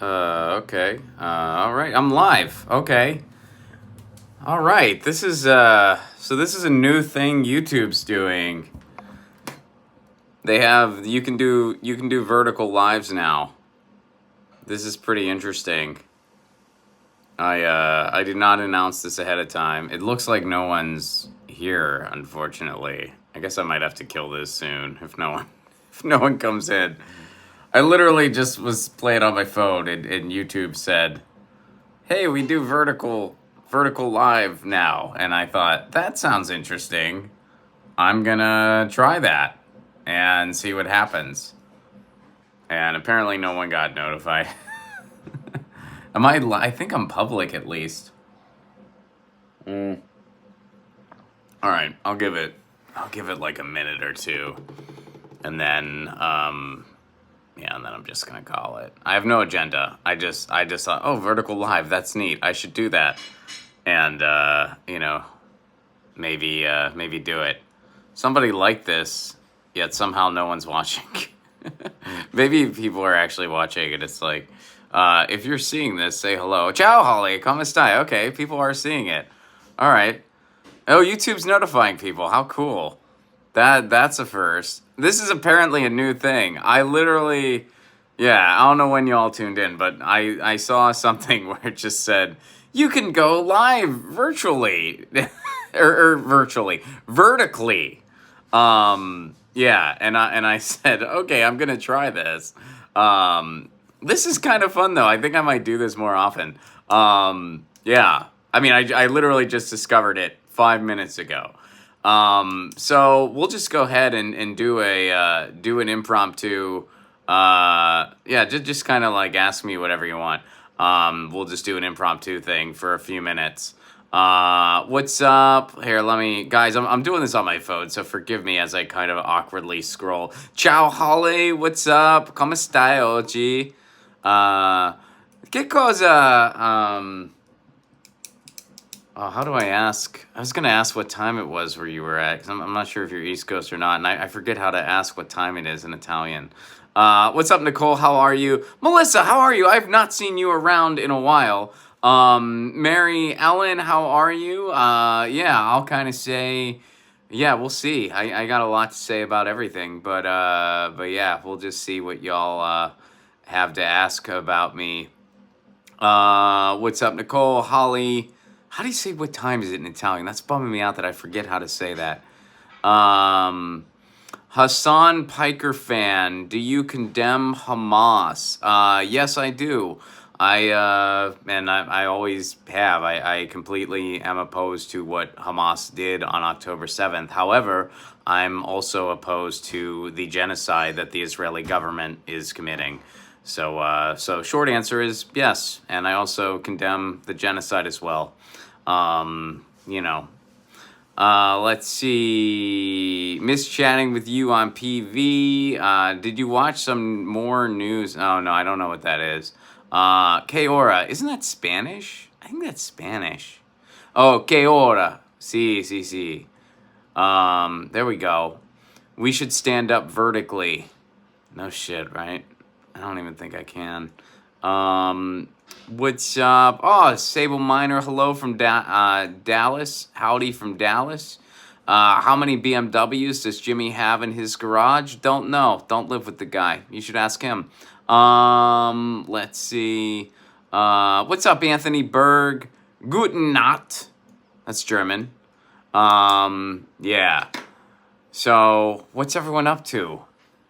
Okay. All right. I'm live. Okay. All right. This is so this is a new thing YouTube's doing. They have you can do vertical lives now. This is pretty interesting. I did not announce this ahead of time. It looks like no one's here, unfortunately. I guess I might have to kill this soon if no one if no one comes in. I literally just was playing on my phone and YouTube said, "Hey, we do vertical live now." And I thought, "That sounds interesting. I'm going to try that and see what happens." And apparently no one got notified. I think I'm public at least. Mm. All right, I'll give it like a minute or two, and then yeah, and then I'm just gonna call it. I have no agenda. I just thought, oh, vertical live, that's neat. I should do that, and maybe do it. Somebody liked this, yet somehow no one's watching. Maybe people are actually watching, and it's like, if you're seeing this, say hello. Ciao, Holly. Come stai? Okay, people are seeing it. All right. Oh, YouTube's notifying people. How cool. That's a first. This is apparently a new thing. I literally, yeah, I don't know when y'all tuned in, but I saw something where it just said you can go live virtually, or virtually, vertically. Yeah, and I said, okay, I'm gonna try this. This is kind of fun though. I think I might do this more often. Yeah, I mean, I literally just discovered it 5 minutes ago. So we'll just go ahead and do an impromptu. Yeah, just kind of like ask me whatever you want. We'll just do an impromptu thing for a few minutes. What's up? Here, guys, I'm doing this on my phone, so forgive me as I kind of awkwardly scroll. Ciao, Holly. What's up? Come stai oggi? Che cosa? Oh, how do I ask? I was gonna ask what time it was where you were at, because I'm not sure if you're East Coast or not, and I forget how to ask what time it is in Italian. What's up, Nicole? How are you? Melissa, how are you? I've not seen you around in a while. Mary Ellen, how are you? Yeah, I'll kind of say, yeah, we'll see. I got a lot to say about everything, but yeah, we'll just see what y'all have to ask about me. What's up, Nicole? Holly? How do you say what time is it in Italian? That's bumming me out that I forget how to say that. Hassan Piker fan, do you condemn Hamas? Yes, I do. I always have. I completely am opposed to what Hamas did on October 7th. However, I'm also opposed to the genocide that the Israeli government is committing. So short answer is yes, and I also condemn the genocide as well. You know, let's see. Miss chatting with you on PV. Did you watch some more news? Oh, no, I don't know what that is. Que hora. Isn't that Spanish? I think that's Spanish. Oh, que hora. Sí, sí, sí. There we go. We should stand up vertically. No shit, right? I don't even think I can. What's up? Oh, Sable Miner, hello from Dallas. Howdy from Dallas. How many BMWs does Jimmy have in his garage? Don't know. Don't live with the guy. You should ask him. Let's see. What's up, Anthony Berg? Guten Nacht. That's German. Yeah. So, what's everyone up to?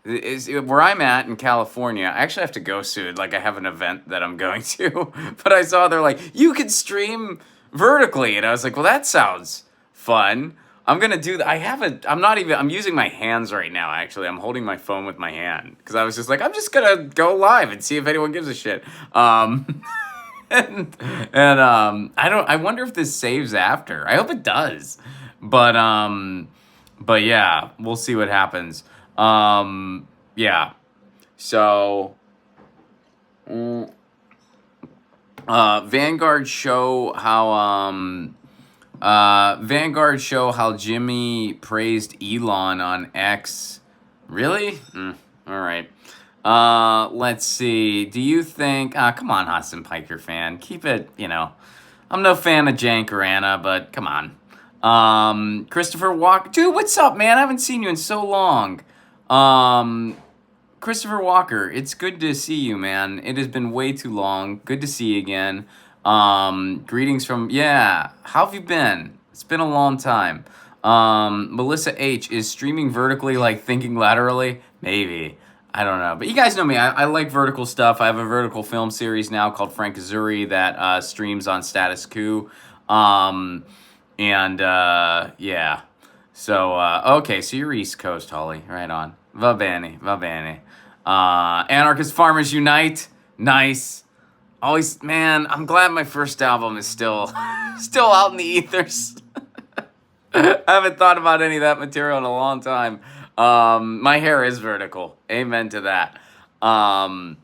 Is where I'm at in California. I actually have to go soon. Like I have an event that I'm going to, but I saw they're like you can stream vertically, and I was like, well, that sounds fun. I'm gonna do that. I haven't. I'm not even. I'm using my hands right now. Actually, I'm holding my phone with my hand because I was just like, I'm just gonna go live and see if anyone gives a shit. And I don't. I wonder if this saves after. I hope it does. But yeah, we'll see what happens. Yeah. So, Vanguard show how Jimmy praised Elon on X. Really? All right. Let's see. Do you think? Come on, Austin Piker fan. Keep it. I'm no fan of Jan Carana, but come on. Christopher Walker, dude, what's up, man? I haven't seen you in so long. Um, Christopher Walker, it's good to see you, man. It has been way too long. Good to see you again. Greetings from, yeah, how have you been? It's been a long time. Melissa H, is streaming vertically like thinking laterally? Maybe. I don't know. But you guys know me. I like vertical stuff. I have a vertical film series now called Frank Azzurri that streams on Status Coup. Yeah. So, okay, so you're East Coast, Holly. Right on. Va bene, va bene. Anarchist Farmers Unite. Nice. Always, man, I'm glad my first album is still still out in the ethers. I haven't thought about any of that material in a long time. My hair is vertical. Amen to that. Love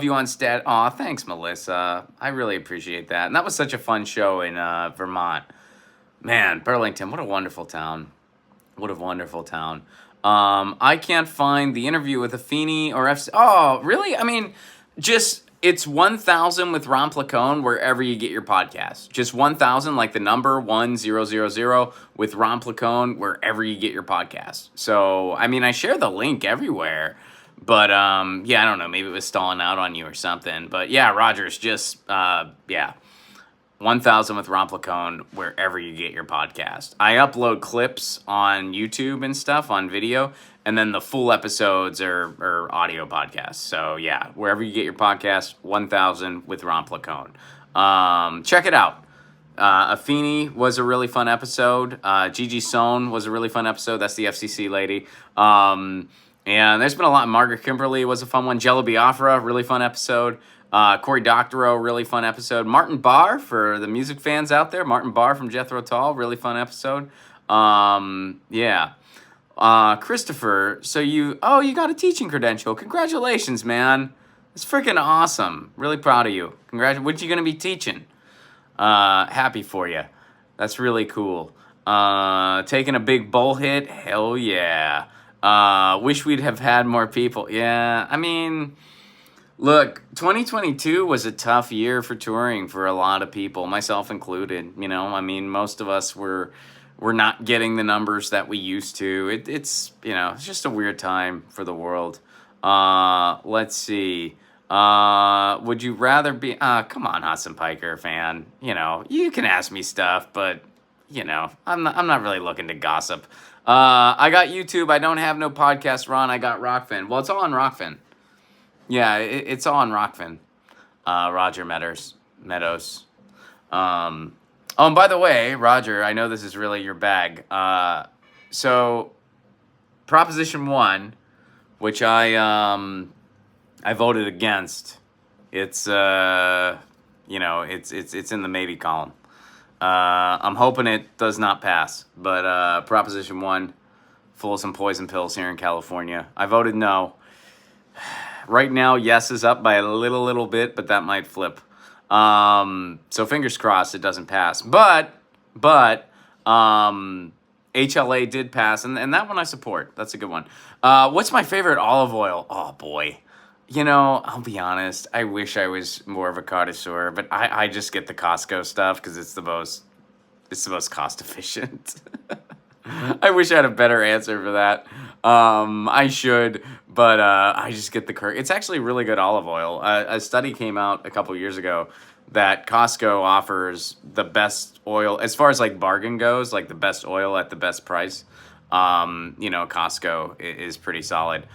you on stat. Aw, thanks, Melissa. I really appreciate that. And that was such a fun show in Vermont. Man, Burlington, what a wonderful town. What a wonderful town. I can't find the interview with Affini or FC. Oh, really? I mean, it's 1,000 with Ron Placone wherever you get your podcast. Just 1,000, like the number 1000 with Ron Placone wherever you get your podcast. So, I mean, I share the link everywhere. But, yeah, I don't know. Maybe it was stalling out on you or something. But, yeah, Rogers, just, 1,000 with Ron Placone wherever you get your podcast. I upload clips on YouTube and stuff on video, and then the full episodes are audio podcasts. So, yeah, wherever you get your podcast, 1,000 with Ron Placone. Check it out. Affini was a really fun episode. Gigi Sohn was a really fun episode. That's the FCC lady. And there's been a lot. Margaret Kimberly was a fun one. Jello Biafra, really fun episode. Cory Doctorow, really fun episode. Martin Barr, for the music fans out there. Martin Barr from Jethro Tull, really fun episode. Yeah. Christopher, so you got a teaching credential. Congratulations, man. It's freaking awesome. Really proud of you. What you going to be teaching? Happy for you. That's really cool. Taking a big bowl hit? Hell yeah. Wish we'd have had more people. Yeah, I mean, look, 2022 was a tough year for touring for a lot of people, myself included. I mean, most of us were not getting the numbers that we used to. It's just a weird time for the world. Let's see. Would you rather be? Come on, Hassan Piker fan. You can ask me stuff, but I'm not really looking to gossip. I got YouTube. I don't have no podcast, Ron. I got Rockfin. Well, it's all on Rockfin. Yeah, it's all on Rockfin. Roger Meadows. Oh, and by the way, Roger, I know this is really your bag. So, Proposition 1, which I voted against. It's it's in the maybe column. I'm hoping it does not pass, but Proposition 1, full of some poison pills here in California. I voted no. Right now, yes is up by a little bit, but that might flip. So fingers crossed it doesn't pass. But HLA did pass, and that one I support. That's a good one. What's my favorite olive oil? Oh, boy. I'll be honest. I wish I was more of a connoisseur, but I just get the Costco stuff because it's the most cost efficient. I wish I had a better answer for that. I should, but I just get it's actually really good olive oil. A study came out a couple years ago that Costco offers the best oil as far as like bargain goes, like the best oil at the best price. Costco is pretty solid.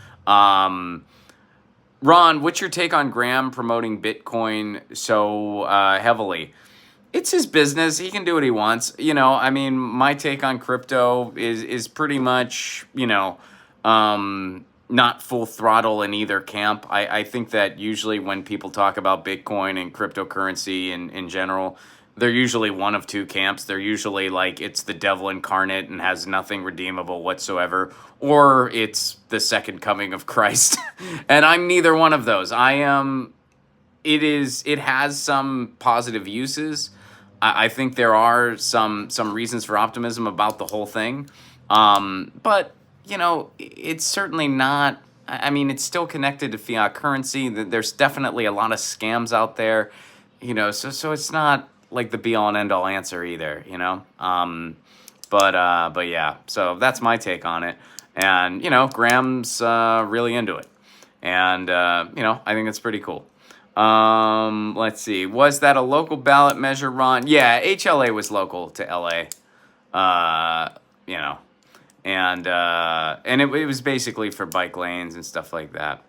Ron, what's your take on Graham promoting Bitcoin so heavily? It's his business. He can do what he wants. I mean, my take on crypto is pretty much, not full throttle in either camp. I think that usually when people talk about Bitcoin and cryptocurrency in general, they're usually one of two camps. They're usually like it's the devil incarnate and has nothing redeemable whatsoever, or it's the second coming of Christ. And I'm neither one of those. It has some positive uses. I think there are some reasons for optimism about the whole thing. But it's certainly not. I mean, it's still connected to fiat currency. There's definitely a lot of scams out there, so it's not like the be all and end all answer either, but yeah, so that's my take on it. And, Graham's really into it. And, I think it's pretty cool. Let's see. Was that a local ballot measure, Ron? Yeah, HLA was local to LA. You know, and it was basically for bike lanes and stuff like that.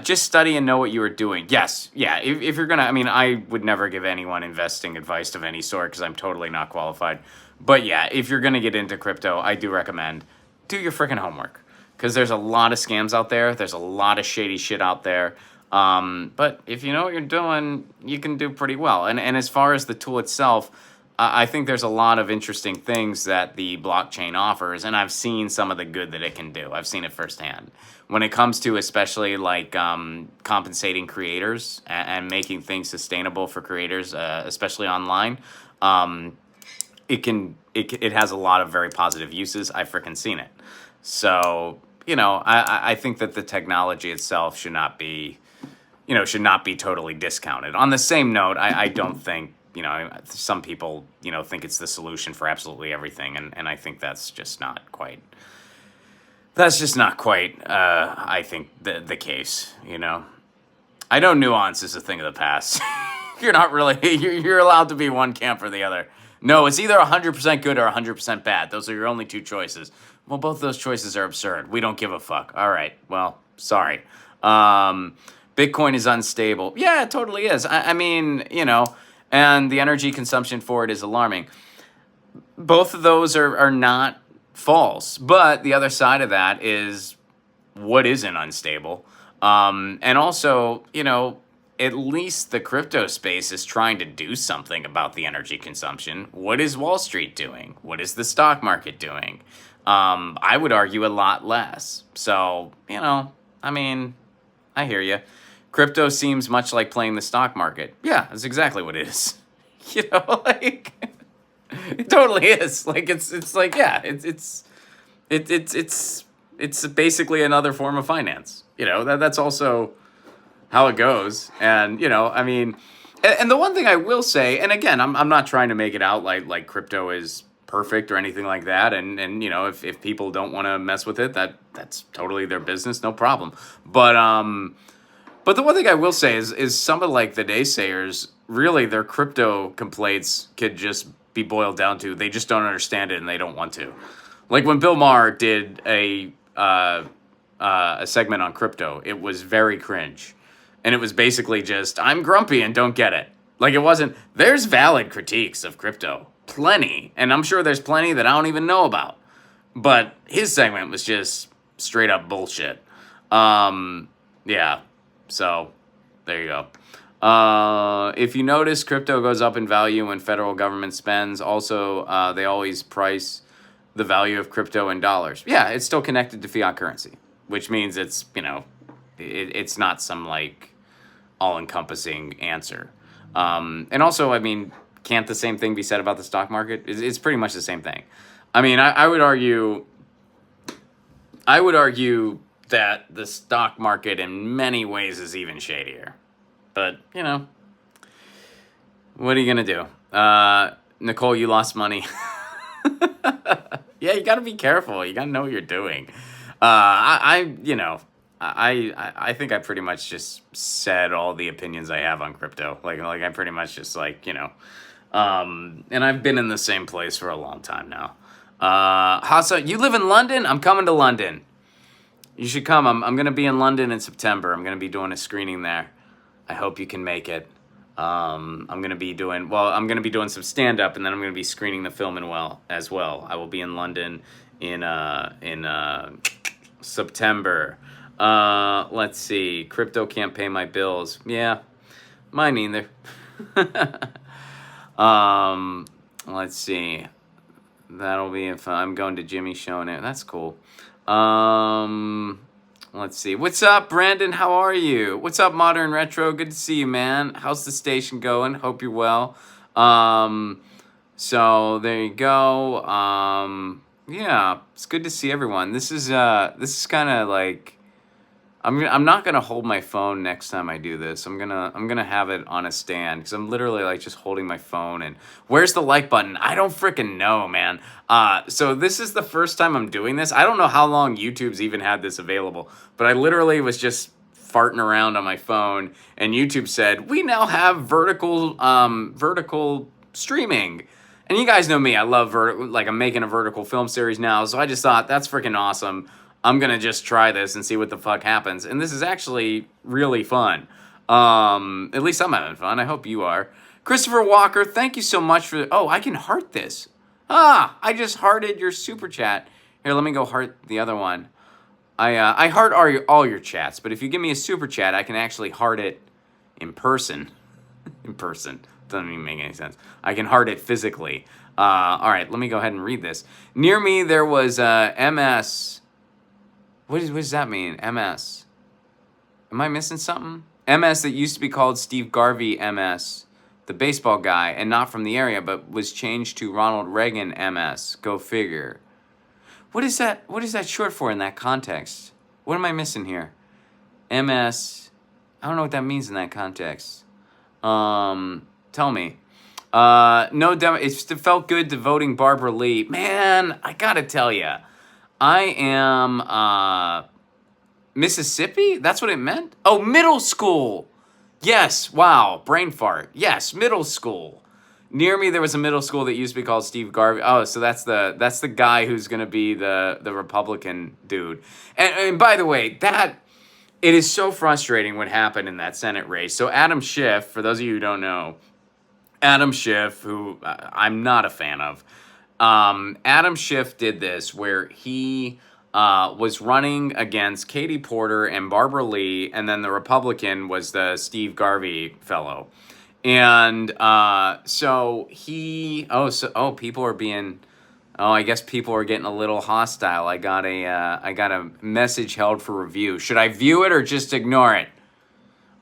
Just study and know what you are doing. Yes, yeah. If you're gonna, I mean, I would never give anyone investing advice of any sort because I'm totally not qualified. But yeah, if you're gonna get into crypto, I do recommend do your freaking homework because there's a lot of scams out there. There's a lot of shady shit out there. But if you know what you're doing, you can do pretty well. And as far as the tool itself, I think there's a lot of interesting things that the blockchain offers, and I've seen some of the good that it can do. I've seen it firsthand. When it comes to especially like compensating creators and making things sustainable for creators, especially online, it has a lot of very positive uses. I've freaking seen it. So, I think that the technology itself should not be totally discounted. On the same note, I don't think, some people, think it's the solution for absolutely everything. And I think that's just not quite, I think, the case, I know nuance is a thing of the past. You're not really, you're allowed to be one camp or the other. No, it's either 100% good or 100% bad. Those are your only two choices. Well, both those choices are absurd. We don't give a fuck. All right. Well, sorry. Bitcoin is unstable. Yeah, it totally is. I mean, and the energy consumption for it is alarming. Both of those are not false. But the other side of that is what isn't unstable. And also, at least the crypto space is trying to do something about the energy consumption. What is Wall Street doing? What is the stock market doing? I would argue a lot less. So, I mean, I hear you. Crypto seems much like playing the stock market. Yeah, that's exactly what it is. Like it totally is. Like it's like yeah, it's basically another form of finance. That's also how it goes. And I mean, and the one thing I will say, and again, I'm not trying to make it out like crypto is perfect or anything like that. And if people don't want to mess with it, that's totally their business, no problem. But the one thing I will say is some of like the naysayers, really their crypto complaints could just be boiled down to they just don't understand it and they don't want to. Like when Bill Maher did a segment on crypto, it was very cringe. And it was basically just, I'm grumpy and don't get it. Like it wasn't, there's valid critiques of crypto. Plenty. And I'm sure there's plenty that I don't even know about. But his segment was just straight up bullshit. Yeah. So, there you go. If you notice, crypto goes up in value when federal government spends. Also, they always price the value of crypto in dollars. Yeah, it's still connected to fiat currency, which means it's, it's not some, like, all-encompassing answer. And also, I mean, can't the same thing be said about the stock market? It's pretty much the same thing. I mean, I would argue that the stock market in many ways is even shadier. But, what are you going to do? Nicole, you lost money. Yeah, you got to be careful. You got to know what you're doing. I think I pretty much just said all the opinions I have on crypto. Like I pretty much just and I've been in the same place for a long time now. Hassa, you live in London? I'm coming to London. You should come. I'm going to be in London in September. I'm going to be doing a screening there. I hope you can make it. I'm going to be doing some stand-up, and then I'm going to be screening the film as well. I will be in London in September. Let's see. Crypto can't pay my bills. Yeah, mine either. Let's see. That'll be if I'm going to Jimmy's show now. That's cool. Let's see. What's up, Brandon? How are you? What's up, Modern Retro? Good to see you, man. How's the station going? Hope you're well. So there you go. Yeah, it's good to see everyone. This is kind of like I'm not gonna hold my phone next time I do this. I'm gonna have it on a stand because I'm literally like just holding my phone and where's the like button? I don't freaking know, man. So this is the first time I'm doing this. I don't know how long YouTube's even had this available, but I literally was just farting around on my phone and YouTube said we now have vertical streaming. And you guys know me, I love like I'm making a vertical film series now, so I just thought that's freaking awesome. I'm gonna just try this and see what the fuck happens. And this is actually really fun. At least I'm having fun. I hope you are. Christopher Walker, thank you so much for. Oh, I can heart this. I just hearted your super chat. Here, let me go heart the other one. I heart all your chats, but if you give me a super chat, I can actually heart it in person. In person. Doesn't even make any sense. I can heart it physically. All right, let me go ahead and read this. Near me, there was MS. What does that mean? MS. Am I missing something? MS that used to be called Steve Garvey MS, the baseball guy, and not from the area, but was changed to Ronald Reagan MS. Go figure. What is that? What is that short for in that context? What am I missing here? MS. I don't know what that means in that context. Tell me. No, it felt good to voting Barbara Lee. Man, I gotta tell you, I am Mississippi. That's what it meant. Oh, middle school. Yes. Wow. Brain fart. Yes, middle school. Near me, there was a middle school that used to be called Steve Garvey. Oh, so that's the guy who's gonna be the Republican dude. And by the way, that it is so frustrating what happened in that Senate race. So Adam Schiff, for those of you who don't know, Adam Schiff, who I'm not a fan of, Adam Schiff did this where he was running against Katie Porter and Barbara Lee, and then the Republican was the Steve Garvey fellow. And so people are being, I guess people are getting a little hostile. I got a message held for review. Should I view it or just ignore it?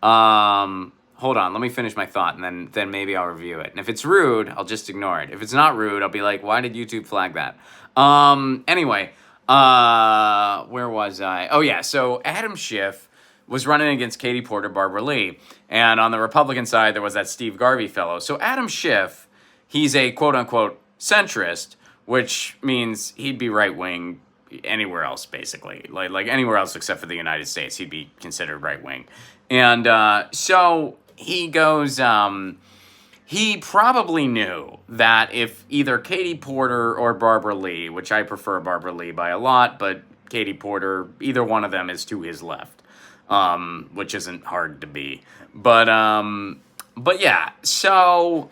Hold on, let me finish my thought, and then maybe I'll review it. And if it's rude, I'll just ignore it. If it's not rude, I'll be like, why did YouTube flag that? Anyway, where was I? Oh yeah, so Adam Schiff was running against Katie Porter, Barbara Lee. And on the Republican side, there was that Steve Garvey fellow. So Adam Schiff, he's a quote-unquote centrist, which means he'd be right-wing anywhere else, basically. Like anywhere else except for the United States, he'd be considered right-wing. And so he goes... he probably knew that if either Katie Porter or Barbara Lee, which I prefer Barbara Lee by a lot, but Katie Porter, either one of them is to his left, which isn't hard to be. But yeah, so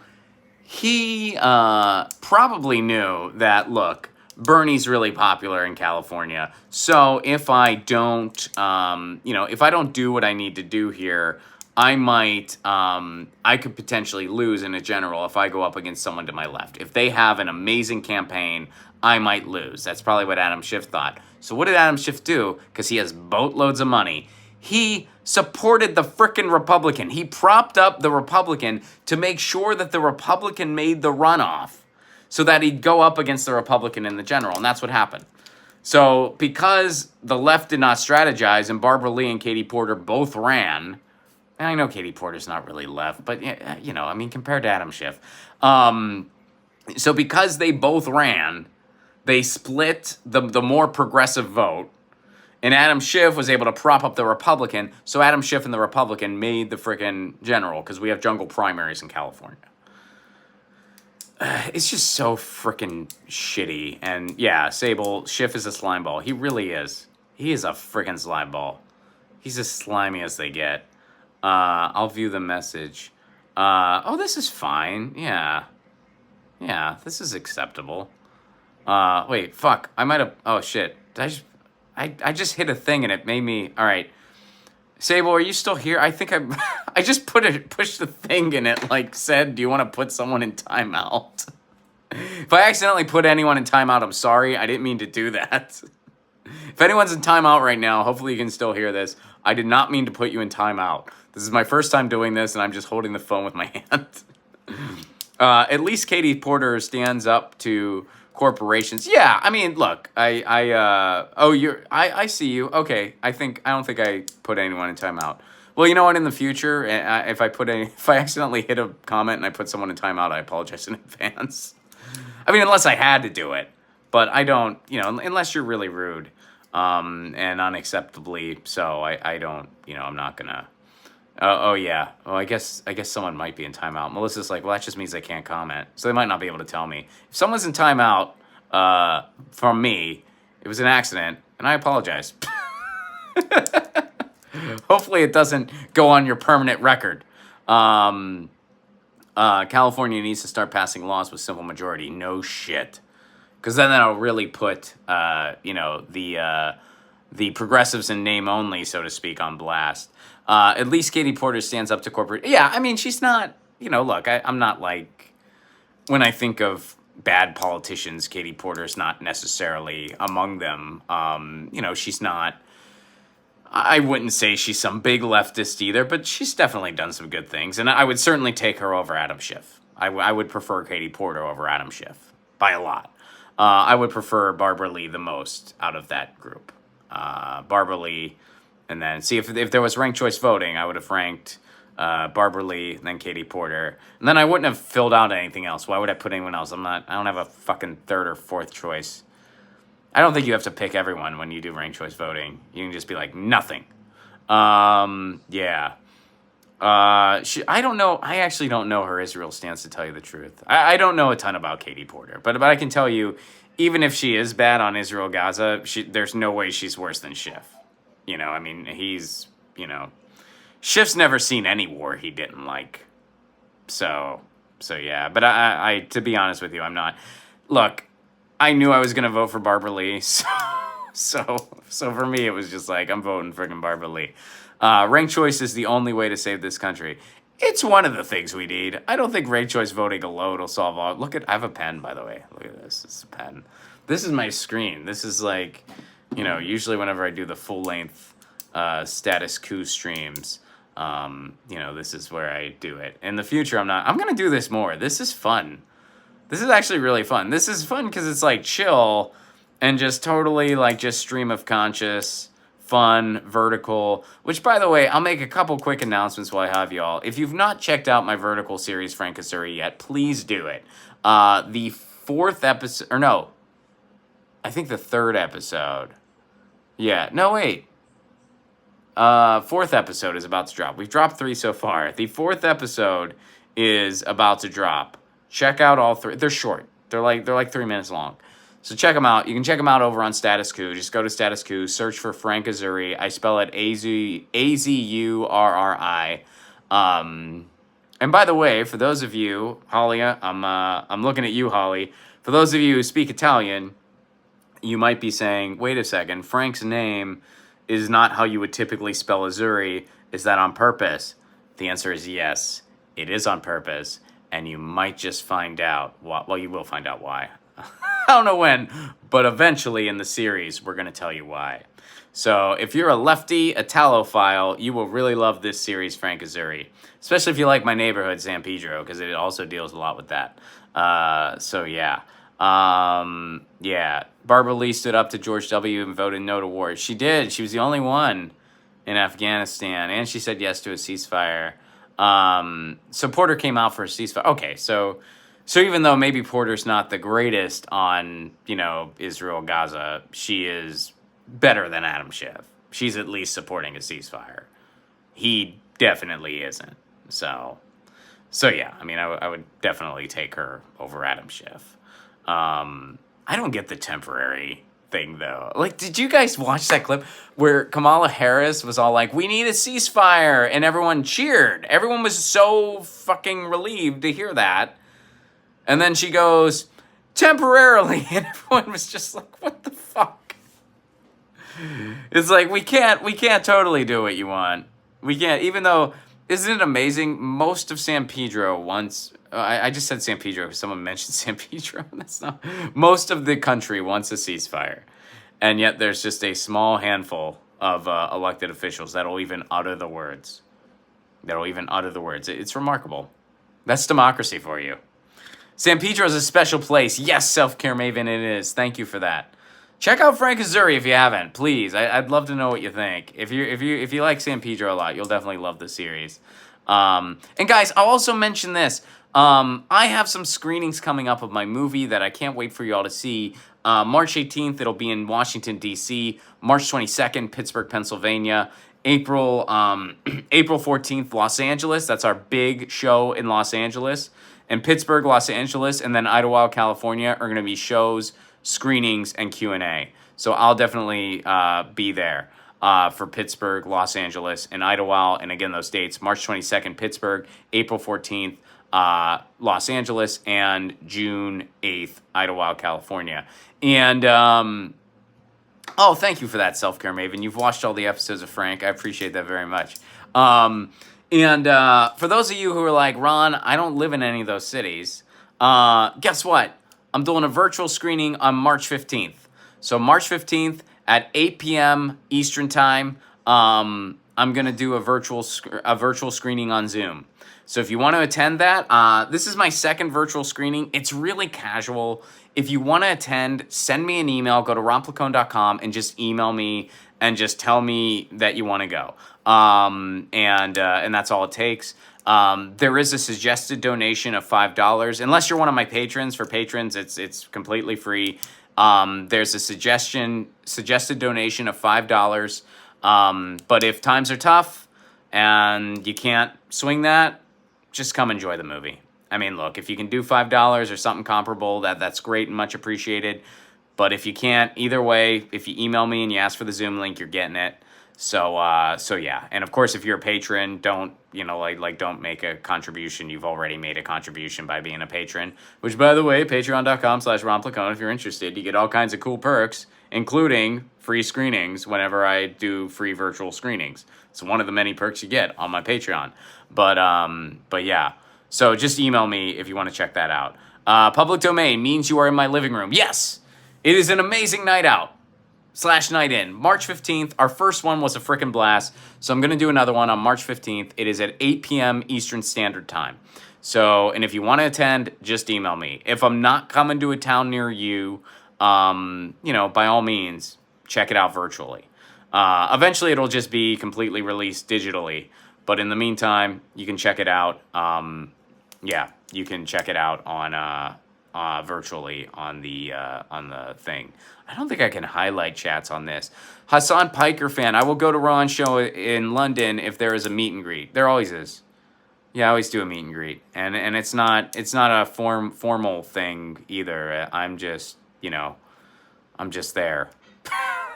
he probably knew that, look, Bernie's really popular in California. So if I don't, if I don't do what I need to do here, I might, I could potentially lose in a general if I go up against someone to my left. If they have an amazing campaign, I might lose. That's probably what Adam Schiff thought. So what did Adam Schiff do? Because he has boatloads of money. He supported the frickin' Republican. He propped up the Republican to make sure that the Republican made the runoff so that he'd go up against the Republican in the general. And that's what happened. So because the left did not strategize and Barbara Lee and Katie Porter both ran... And I know Katie Porter's not really left, but, compared to Adam Schiff. So because they both ran, they split the more progressive vote, and Adam Schiff was able to prop up the Republican, so Adam Schiff and the Republican made the frickin' general, because we have jungle primaries in California. It's just so frickin' shitty. And, yeah, Sable, Schiff is a slime ball. He really is. He is a frickin' slime ball. He's as slimy as they get. I'll view the message. This is fine. Yeah. Yeah, this is acceptable. Wait, fuck. I might have... Oh, shit. Did I just hit a thing and it made me... All right. Sable, are you still here? I think I just pushed the thing and it, said, do you want to put someone in timeout? If I accidentally put anyone in timeout, I'm sorry. I didn't mean to do that. If anyone's in timeout right now, hopefully you can still hear this. I did not mean to put you in timeout. This is my first time doing this, and I'm just holding the phone with my hand. At least Katie Porter stands up to corporations. Yeah, I mean, look, I see you. Okay, I don't think I put anyone in timeout. Well, you know what? In the future, if I accidentally hit a comment and I put someone in timeout, I apologize in advance. I mean, unless I had to do it, but I don't. Unless you're really rude, and unacceptably so. I don't. I'm not gonna. Oh yeah. Well, I guess someone might be in timeout. Melissa's like, well, that just means they can't comment, so they might not be able to tell me. If someone's in timeout, from me, it was an accident, and I apologize. Hopefully, it doesn't go on your permanent record. California needs to start passing laws with simple majority. No shit, because then that'll really put the progressives in name only, so to speak, on blast. At least Katie Porter stands up to corporate. Yeah, I mean, she's not, look, I'm not like, when I think of bad politicians, Katie Porter's not necessarily among them. She's not, I wouldn't say she's some big leftist either, but she's definitely done some good things. And I would certainly take her over Adam Schiff. I would prefer Katie Porter over Adam Schiff by a lot. I would prefer Barbara Lee the most out of that group. Barbara Lee, and then see if there was ranked choice voting, I would have ranked Barbara Lee, then Katie Porter, and then I wouldn't have filled out anything else. Why would I put anyone else? I don't have a fucking third or fourth choice. I don't think you have to pick everyone when you do ranked choice voting. You can just be like, nothing. Yeah. I don't know. I actually don't know her Israel stance, to tell you the truth. I don't know a ton about Katie Porter, but I can tell you, even if she is bad on Israel Gaza, there's no way she's worse than Schiff. I mean, Schiff's never seen any war he didn't like. So yeah. But I to be honest with you, I'm not. Look, I knew I was gonna vote for Barbara Lee, so for me it was just like, I'm voting friggin' Barbara Lee. Ranked choice is the only way to save this country. It's one of the things we need. I don't think ranked choice voting alone will solve all. I have a pen, by the way. Look at this. It's a pen. This is my screen. This is like, usually whenever I do the full length status quo streams, this is where I do it. In the future, I'm going to do this more. This is fun. This is actually really fun. This is fun because it's like chill and just totally like just stream of conscious, fun, vertical, which, by the way, I'll make a couple quick announcements while I have y'all. If you've not checked out my vertical series, Frank Azuri, yet, please do it. The fourth episode, or no, I think the third episode. Yeah, no, wait. Fourth episode is about to drop. We've dropped 3 so far. The fourth episode is about to drop. Check out all 3. They're short. They're like 3 minutes long. So check them out. You can check them out over on Status Quo. Just go to Status Quo, search for Frank Azuri. I spell it Azurri. And by the way, for those of you, Holly, I'm looking at you, Holly. For those of you who speak Italian, you might be saying, wait a second, Frank's name is not how you would typically spell Azuri. Is that on purpose? The answer is yes, it is on purpose. And you might just find out, well, you will find out why. I don't know when, but eventually in the series, we're going to tell you why. So if you're a lefty Italophile, you will really love this series, Frank Azuri. Especially if you like my neighborhood, San Pedro, because it also deals a lot with that. So yeah. Yeah. Barbara Lee stood up to George W. and voted no to war. She did. She was the only one in Afghanistan. And she said yes to a ceasefire. So Porter came out for a ceasefire. Okay, so even though maybe Porter's not the greatest on, Israel, Gaza, she is better than Adam Schiff. She's at least supporting a ceasefire. He definitely isn't. So yeah, I mean, I would definitely take her over Adam Schiff. I don't get the temporary thing, though. Like, did you guys watch that clip where Kamala Harris was all like, we need a ceasefire, and everyone cheered? Everyone was so fucking relieved to hear that. And then she goes, temporarily, and everyone was just like, what the fuck? It's like, we can't totally do what you want. We can't, even though, isn't it amazing? Most of San Pedro wants, I just said San Pedro because someone mentioned San Pedro. That's not, most of the country wants a ceasefire. And yet there's just a small handful of elected officials that'll even utter the words. It's remarkable. That's democracy for you. San Pedro's a special place. Yes, Self-Care Maven, it is. Thank you for that. Check out Frank Azzurri if you haven't, please. I'd love to know what you think. If you like San Pedro a lot, you'll definitely love the series. And guys, I'll also mention this. I have some screenings coming up of my movie that I can't wait for y'all to see. March 18th, it'll be in Washington, D.C. March 22nd, Pittsburgh, Pennsylvania. April 14th, Los Angeles. That's our big show in Los Angeles. And Pittsburgh, Los Angeles, and then Idlewild, California are going to be shows, screenings, and Q&A. So I'll definitely be there for Pittsburgh, Los Angeles, and Idlewild. And again, those dates, March 22nd, Pittsburgh, April 14th, Los Angeles, and June 8th, Idlewild, California. And, oh, thank you for that, Self-Care Maven. You've watched all the episodes of Frank. I appreciate that very much. And for those of you who are like, Ron, I don't live in any of those cities, guess what? I'm doing a virtual screening on March 15th. So March 15th at 8 p.m. Eastern Time, I'm going to do a virtual screening on Zoom. So if you want to attend that, this is my second virtual screening. It's really casual. If you want to attend, send me an email. Go to ronplacone.com and just email me and just tell me that you want to go. And that's all it takes. There is a suggested donation of $5. Unless you're one of my patrons. For patrons, it's completely free. There's a suggested donation of $5. But if times are tough and you can't swing that, just come enjoy the movie. I mean, look, if you can do $5 or something comparable, that's great and much appreciated. But if you can't, either way, if you email me and you ask for the Zoom link, you're getting it. So yeah. And of course, if you're a patron, don't make a contribution. You've already made a contribution by being a patron, which, by the way, patreon.com/ronplacone. If you're interested, you get all kinds of cool perks, including free screenings whenever I do free virtual screenings. It's one of the many perks you get on my Patreon. But yeah. So just email me if you want to check that out. Public domain means you are in my living room. Yes, it is an amazing night out / night in. March 15th, our first one was a frickin' blast. So I'm going to do another one on March 15th. It is at 8 p.m. Eastern Standard Time. So, and if you want to attend, just email me. If I'm not coming to a town near you, by all means, check it out virtually. Eventually, it'll just be completely released digitally. But in the meantime, you can check it out. You can check it out on virtually on the thing. I don't think I can highlight chats on this. Hassan Piker fan, I will go to Ron's show in London if there is a meet and greet. There always is. Yeah, I always do a meet and greet, and it's not a formal thing either. I'm just there.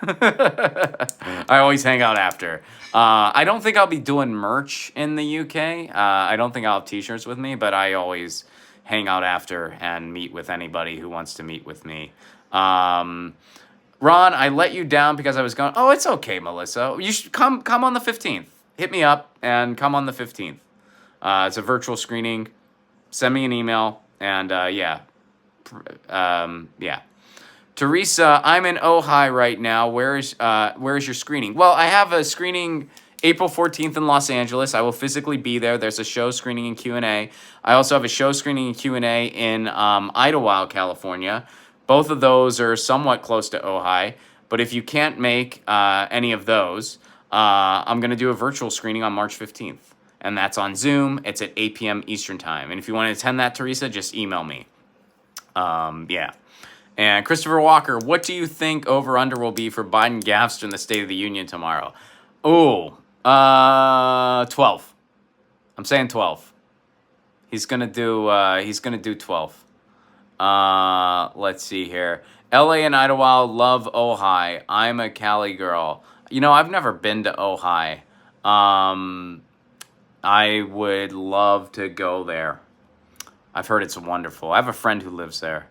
I always hang out after. I don't think I'll be doing merch in the UK. I don't think I'll have t-shirts with me, but I always hang out after and meet with anybody who wants to meet with me. Ron, I let you down because I was going. Oh, it's okay, Melissa. You should come on the 15th. Hit me up and come on the 15th. It's a virtual screening. Send me an email and yeah. Teresa, I'm in Ojai right now. Where's your screening? Well, I have a screening April 14th in Los Angeles. I will physically be there. There's a show screening and Q&A. I also have a show screening and Q&A in Idlewild, California. Both of those are somewhat close to Ojai. But if you can't make any of those, I'm going to do a virtual screening on March 15th. And that's on Zoom. It's at 8 p.m. Eastern Time. And if you want to attend that, Teresa, just email me. Yeah. And Christopher Walker, what do you think over-under will be for Biden gaffes in the State of the Union tomorrow? Oh, 12. I'm saying 12. He's gonna do 12. Let's see here. LA and Idlewild love Ojai. I'm a Cali girl. I've never been to Ojai. I would love to go there. I've heard it's wonderful. I have a friend who lives there.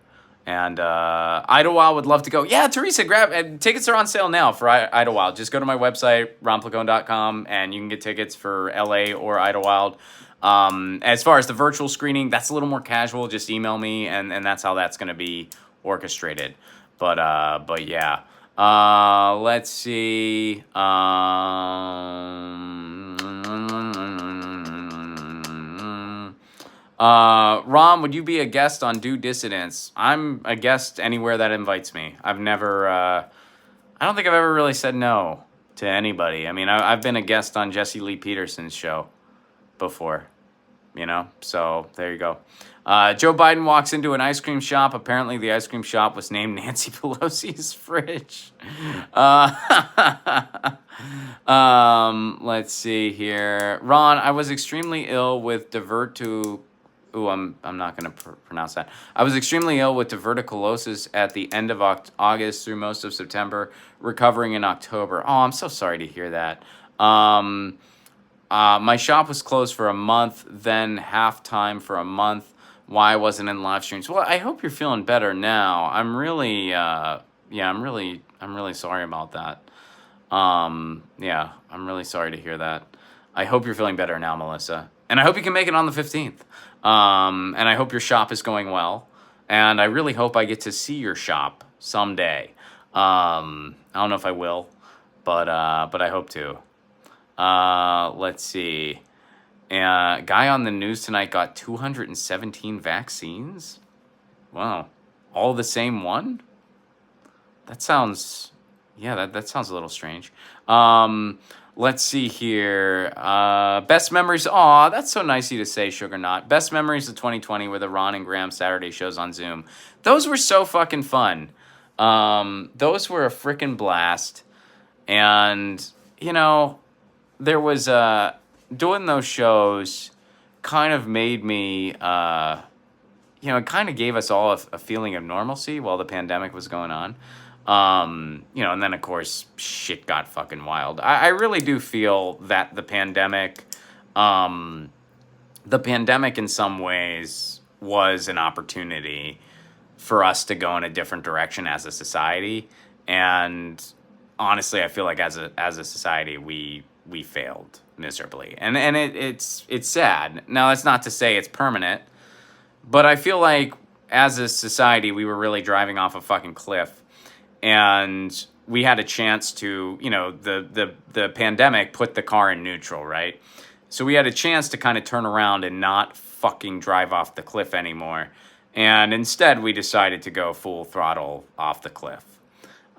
And Idlewild would love to go. Yeah, Teresa, grab tickets are on sale now for Idlewild. Just go to my website, ronplacone.com, and you can get tickets for LA or Idlewild. As far as the virtual screening, that's a little more casual. Just email me, and that's how that's going to be orchestrated. But yeah. Let's see. Ron, would you be a guest on Due Dissidents? I'm a guest anywhere that invites me. I've never, I don't think I've ever really said no to anybody. I mean, I've been a guest on Jesse Lee Peterson's show before, you know? So there you go. Joe Biden walks into an ice cream shop. Apparently, the ice cream shop was named Nancy Pelosi's fridge. Let's see here. Ron, I was extremely ill with Ooh, I'm not going to pronounce that. I was extremely ill with diverticulosis at the end of August through most of September, recovering in October. Oh, I'm so sorry to hear that. My shop was closed for a month, then half-time for a month. Why I wasn't in live streams? Well, I hope you're feeling better now. I'm really, I'm really sorry about that. Yeah, I'm really sorry to hear that. I hope you're feeling better now, Melissa. And I hope you can make it on the 15th. And I hope your shop is going well. And I really hope I get to see your shop someday. I don't know if I will, but I hope to. Let's see. Guy on the news tonight got 217 vaccines. Wow. All the same one? That sounds... Yeah, that sounds a little strange. Let's see here. Best memories. Aw, that's so nice of you to say, Sugar Knot. Best memories of 2020 were the Ron and Graham Saturday shows on Zoom. Those were so fucking fun. Those were a freaking blast. And, you know, there was, doing those shows kind of made me, you know, it kind of gave us all a feeling of normalcy while the pandemic was going on. You know, and then of course shit got fucking wild. I really do feel that the pandemic in some ways was an opportunity for us to go in a different direction as a society. And honestly, I feel like as a society, we failed miserably. And it's sad. Now, that's not to say it's permanent, but I feel like as a society, we were really driving off a fucking cliff. And we had a chance to, you know, the pandemic put the car in neutral, right? So we had a chance to kind of turn around and not fucking drive off the cliff anymore. And instead, we decided to go full throttle off the cliff.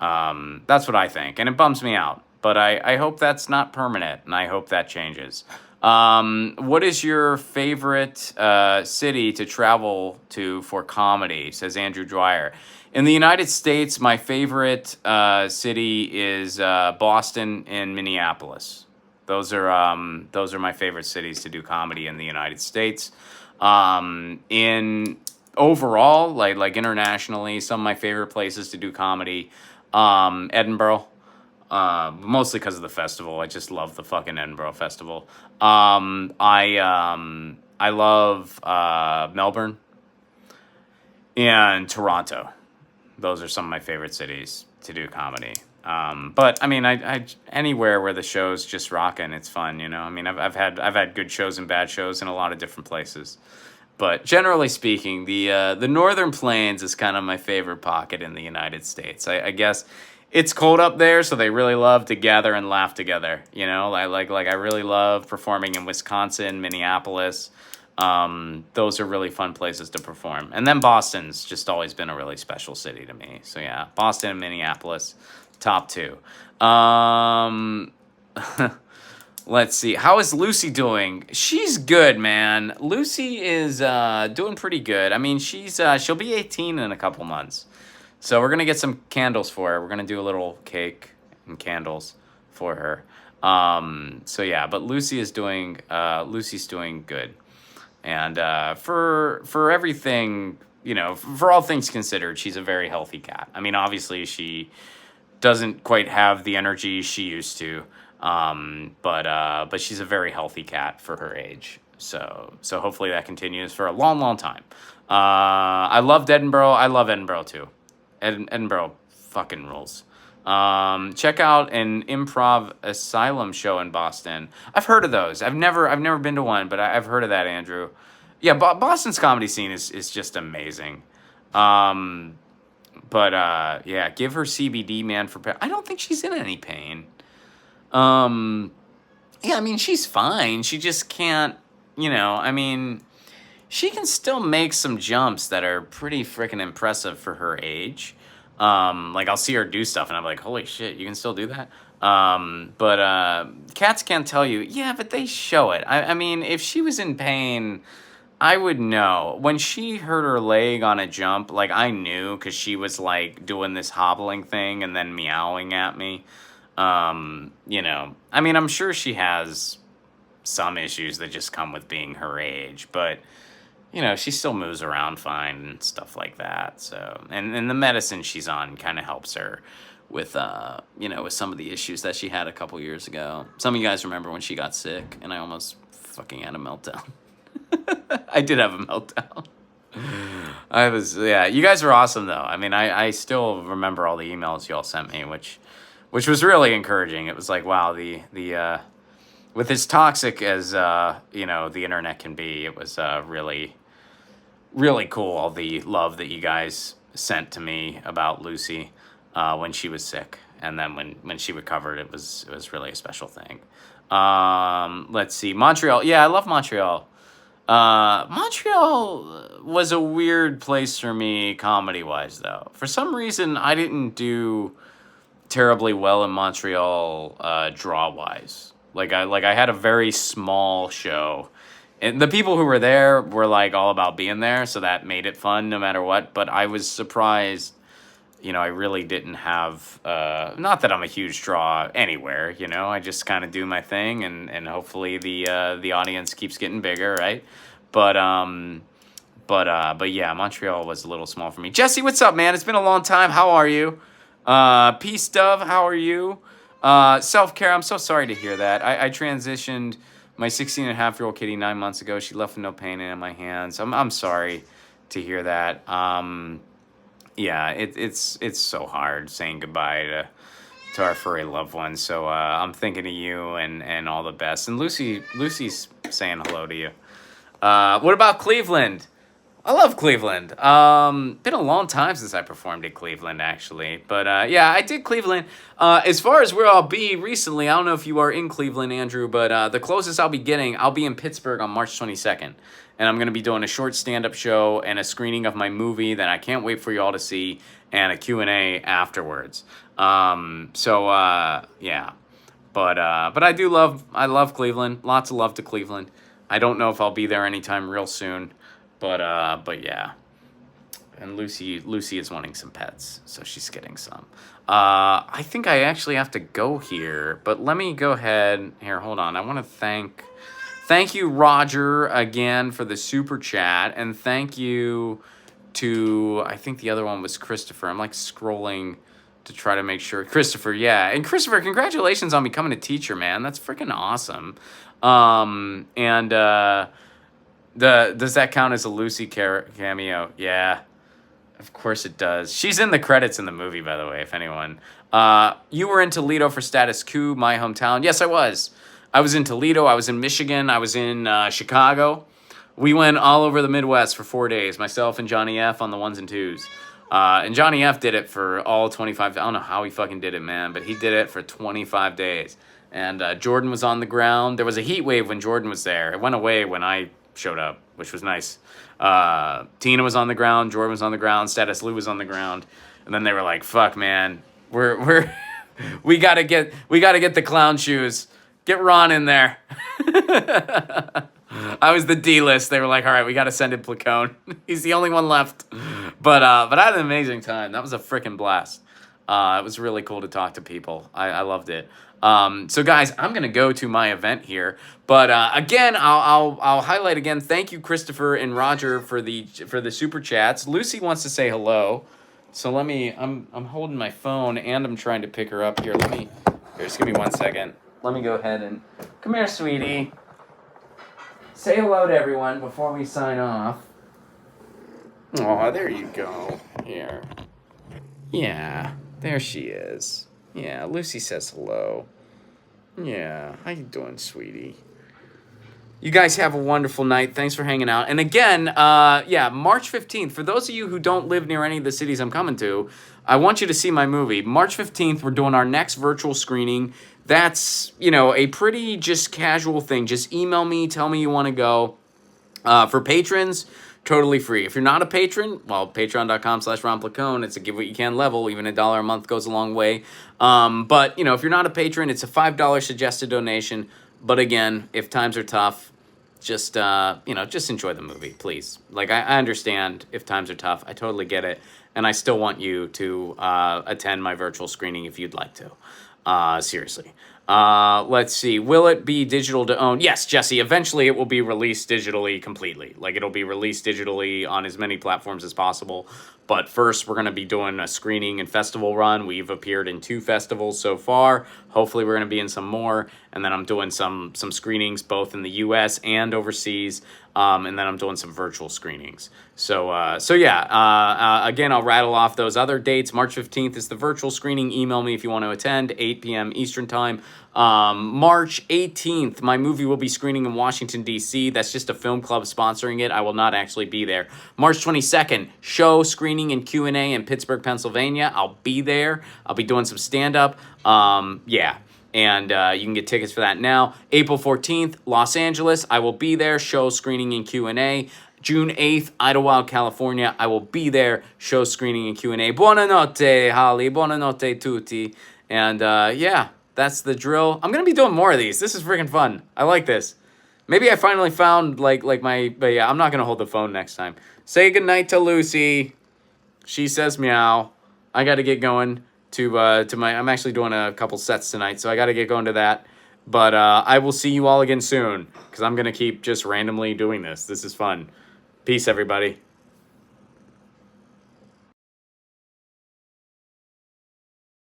That's what I think. And it bums me out. But I hope that's not permanent, and I hope that changes. What is your favorite city to travel to for comedy, says Andrew Dwyer. In the United States, my favorite city is Boston and Minneapolis. Those are my favorite cities to do comedy in the United States. In overall, like internationally, some of my favorite places to do comedy, Edinburgh. Mostly because of the festival. I just love the fucking Edinburgh Festival. I love Melbourne and Toronto. Those are some of my favorite cities to do comedy. But I mean, I anywhere where the show's just rocking, it's fun, you know. I mean, I've had good shows and bad shows in a lot of different places. But generally speaking, the Northern Plains is kind of my favorite pocket in the United States. I guess it's cold up there, so they really love to gather and laugh together. You know, I really love performing in Wisconsin, Minneapolis. Those are really fun places to perform. And then Boston's just always been a really special city to me. So yeah, Boston and Minneapolis, top two. Let's see. How is Lucy doing? She's good, man. Lucy is doing pretty good. I mean, she'll be 18 in a couple months. So we're going to get some candles for her. We're going to do a little cake and candles for her. So yeah, but Lucy's doing good. And for everything, you know, for all things considered, she's a very healthy cat. I mean, obviously she doesn't quite have the energy she used to, but she's a very healthy cat for her age. So hopefully that continues for a long, long time. I loved Edinburgh. I love Edinburgh too. Edinburgh fucking rules. Check out an improv asylum show in Boston. I've heard of those. I've never been to one, but I've heard of that, Andrew. Yeah, Boston's comedy scene is just amazing. Yeah, give her CBD, man, for I don't think she's in any pain. Yeah, I mean, she's fine. She just can't, you know, I mean, she can still make some jumps that are pretty freaking impressive for her age. Like I'll see her do stuff and I'm like, holy shit, you can still do that. But cats can't tell you, yeah, but they show it. I mean, if she was in pain, I would know. When she hurt her leg on a jump, like I knew because she was like doing this hobbling thing and then meowing at me. You know, I mean, I'm sure she has some issues that just come with being her age, but you know, she still moves around fine and stuff like that. So, and the medicine she's on kind of helps her with, you know, with some of the issues that she had a couple years ago. Some of you guys remember when she got sick and I almost fucking had a meltdown. I did have a meltdown. Yeah, you guys were awesome though. I mean, I still remember all the emails y'all sent me, which was really encouraging. It was like, wow, the with as toxic as, you know, the internet can be, it was, really cool, all the love that you guys sent to me about Lucy when she was sick, and then when she recovered, it was really a special thing. Let's see, Montreal. Yeah, I love Montreal. Montreal was a weird place for me comedy wise, though. For some reason, I didn't do terribly well in Montreal draw wise. Like I had a very small show. And the people who were there were like all about being there, so that made it fun no matter what. But I was surprised, you know, I really didn't have, not that I'm a huge draw anywhere, you know, I just kind of do my thing and hopefully the audience keeps getting bigger, right? But yeah, Montreal was a little small for me. Jesse, what's up, man? It's been a long time. How are you? Peace, Dove, how are you? Self-care, I'm so sorry to hear that. I transitioned my 16-and-a-half-year-old kitty 9 months ago. She left with no pain in my hands. I'm sorry to hear that. Yeah, it's so hard saying goodbye to our furry loved ones. So I'm thinking of you and all the best. And Lucy's saying hello to you. What about Cleveland? I love Cleveland. Been a long time since I performed at Cleveland, actually. But yeah, I did Cleveland. As far as where I'll be recently, I don't know if you are in Cleveland, Andrew, but the closest I'll be in Pittsburgh on March 22nd. And I'm going to be doing a short stand-up show and a screening of my movie that I can't wait for you all to see, and a Q&A afterwards. Yeah. But I love Cleveland. Lots of love to Cleveland. I don't know if I'll be there anytime real soon. But yeah, and Lucy is wanting some pets, so she's getting some. I think I actually have to go here, but let me go ahead here. Hold on, I want to thank you, Roger, again for the super chat, and thank you to, I think the other one was Christopher. I'm like scrolling to try to make sure. Christopher, yeah, and Christopher, congratulations on becoming a teacher, man. That's freaking awesome. Does that count as a Lucy cameo? Yeah, of course it does. She's in the credits in the movie, by the way, if anyone. You were in Toledo for Status Quo, my hometown. Yes, I was. I was in Toledo. I was in Michigan. I was in Chicago. We went all over the Midwest for 4 days, myself and Johnny F on the ones and twos. And Johnny F did it for all 25. I don't know how he fucking did it, man, but he did it for 25 days. And Jordan was on the ground. There was a heat wave when Jordan was there. It went away when I showed up, which was nice. Tina was on the ground, Jordan was on the ground, Status Lou was on the ground, and then they were like, "Fuck, man, we gotta get the clown shoes. Get Ron in there." I was the D list. They were like, "All right, we gotta send in Placone. He's the only one left." But I had an amazing time. That was a freaking blast. It was really cool to talk to people. I loved it. So guys, I'm gonna go to my event here, but again, I'll highlight again. Thank you, Christopher and Roger, for the super chats. Lucy wants to say hello, so let me. I'm holding my phone and I'm trying to pick her up here. Just give me 1 second. Let me go ahead and come here, sweetie. Say hello to everyone before we sign off. Oh, there you go. Here. Yeah, there she is. Yeah, Lucy says hello. Yeah, how you doing, sweetie? You guys have a wonderful night. Thanks for hanging out. And again, yeah, March 15th, for those of you who don't live near any of the cities I'm coming to, I want you to see my movie. March 15th, we're doing our next virtual screening. That's, you know, a pretty just casual thing. Just email me, tell me you want to go. For patrons, totally free. If you're not a patron, well, patreon.com/Ron Placone. It's a give what you can level. Even $1 a month goes a long way. But, if you're not a patron, it's a $5 suggested donation. But again, if times are tough, just, just enjoy the movie, please. Like, I understand if times are tough. I totally get it. And I still want you to attend my virtual screening if you'd like to. Seriously. Let's see. Will it be digital to own? Yes, Jesse. Eventually, it will be released digitally completely. Like, it'll be released digitally on as many platforms as possible. But first, we're going to be doing a screening and festival run. We've appeared in 2 festivals so far. Hopefully, we're going to be in some more. And then I'm doing some screenings both in the U.S. and overseas. And then I'm doing some virtual screenings. So yeah. Again, I'll rattle off those other dates. March 15th is the virtual screening. Email me if you want to attend. 8 p.m. Eastern Time. March 18th, my movie will be screening in Washington, D.C. That's just a film club sponsoring it. I will not actually be there. March 22nd, show screening and Q&A in Pittsburgh, Pennsylvania. I'll be there. I'll be doing some stand-up. Yeah. And you can get tickets for that now. April 14th, Los Angeles. I will be there. Show screening and Q&A. June 8th, Idlewild, California. I will be there. Show screening and Q&A. Buonanotte, Holly. Buonanotte, tutti. And yeah, that's the drill. I'm going to be doing more of these. This is freaking fun. I like this. Maybe I finally found like my... But yeah, I'm not going to hold the phone next time. Say goodnight to Lucy. She says meow. I got to get going to my... I'm actually doing a couple sets tonight, so I got to get going to that. But I will see you all again soon, because I'm going to keep just randomly doing this. This is fun. Peace, everybody.